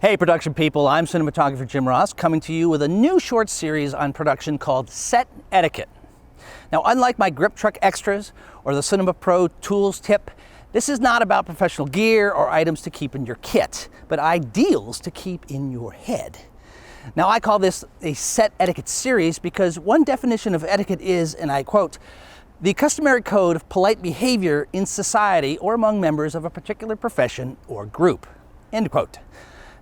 Hey production people, I'm cinematographer Jim Ross coming to you with a new short series on production called Set Etiquette. Now, unlike my grip truck extras or the Cinema Pro tools tip, this is not about professional gear or items to keep in your kit, but ideals to keep in your head. Now, I call this a Set Etiquette series because one definition of etiquette is, and I quote, the customary code of polite behavior in society or among members of a particular profession or group, end quote.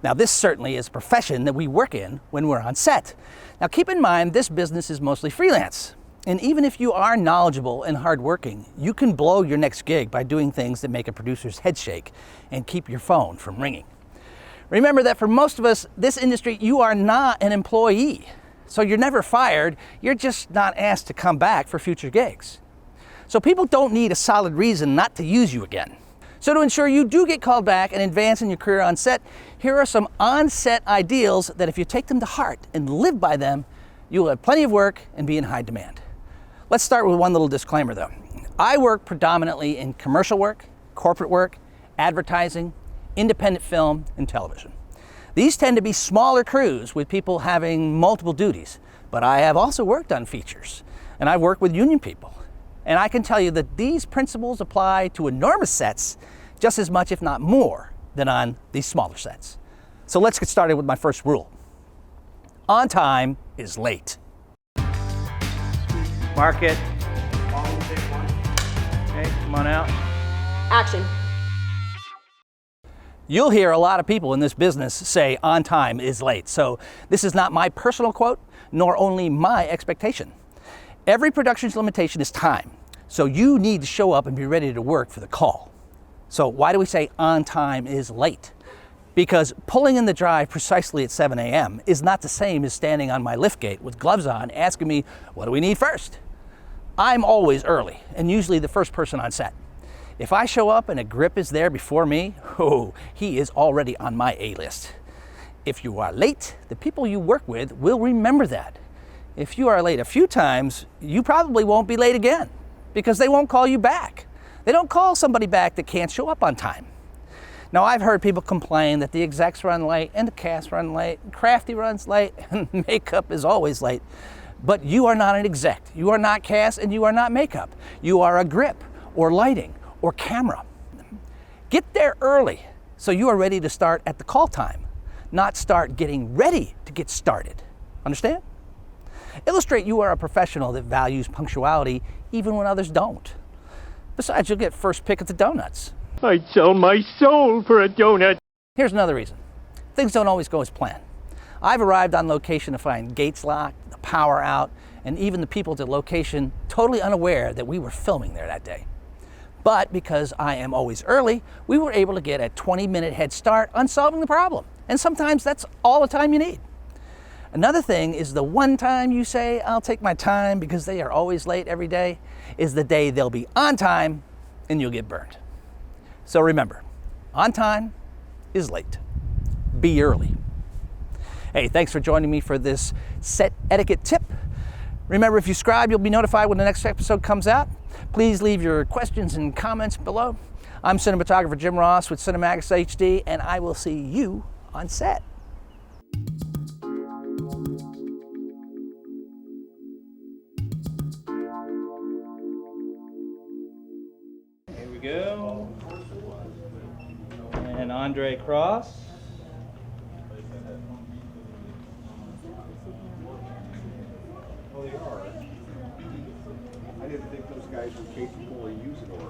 Now, this certainly is a profession that we work in when we're on set. Now, keep in mind, this business is mostly freelance. And even if you are knowledgeable and hardworking, you can blow your next gig by doing things that make a producer's head shake and keep your phone from ringing. Remember that for most of us, this industry, you are not an employee. So you're never fired, you're just not asked to come back for future gigs. So people don't need a solid reason not to use you again. So to ensure you do get called back and advance in your career on set, here are some on-set ideals that if you take them to heart and live by them, you will have plenty of work and be in high demand. Let's start with one little disclaimer though. I work predominantly in commercial work, corporate work, advertising, independent film, and television. These tend to be smaller crews with people having multiple duties, but I have also worked on features, and I've worked with union people. And I can tell you that these principles apply to enormous sets just as much, if not more, than on these smaller sets. So let's get started with my first rule. On time is late. Mark it. Okay, come on out. Action. You'll hear a lot of people in this business say on time is late. So this is not my personal quote, nor only my expectation. Every production's limitation is time, so you need to show up and be ready to work for the call. So why do we say on time is late? Because pulling in the drive precisely at 7 a.m. is not the same as standing on my lift gate with gloves on asking me, what do we need first? I'm always early and usually the first person on set. If I show up and a grip is there before me, he is already on my A-list. If you are late, the people you work with will remember that. If you are late a few times, you probably won't be late again because they won't call you back. They don't call somebody back that can't show up on time. Now, I've heard people complain that the execs run late and the cast run late, and crafty runs late, and makeup is always late. But you are not an exec, you are not cast, and you are not makeup. You are a grip or lighting or camera. Get there early so you are ready to start at the call time, not start getting ready to get started. Understand? Illustrate you are a professional that values punctuality even when others don't. Besides, you'll get first pick at the donuts. I'd sell my soul for a donut. Here's another reason. Things don't always go as planned. I've arrived on location to find gates locked, the power out, and even the people at the location totally unaware that we were filming there that day. But because I am always early, we were able to get a 20-minute head start on solving the problem. And sometimes that's all the time you need. Another thing is the one time you say, I'll take my time because they are always late every day, is the day they'll be on time and you'll get burned. So remember, on time is late. Be early. Hey, thanks for joining me for this set etiquette tip. Remember, if you subscribe, you'll be notified when the next episode comes out. Please leave your questions and comments below. I'm cinematographer Jim Ross with Cinemax HD, and I will see you on set. Here we go. And Andre Cross. Well, they are. I didn't think those guys were capable of using it.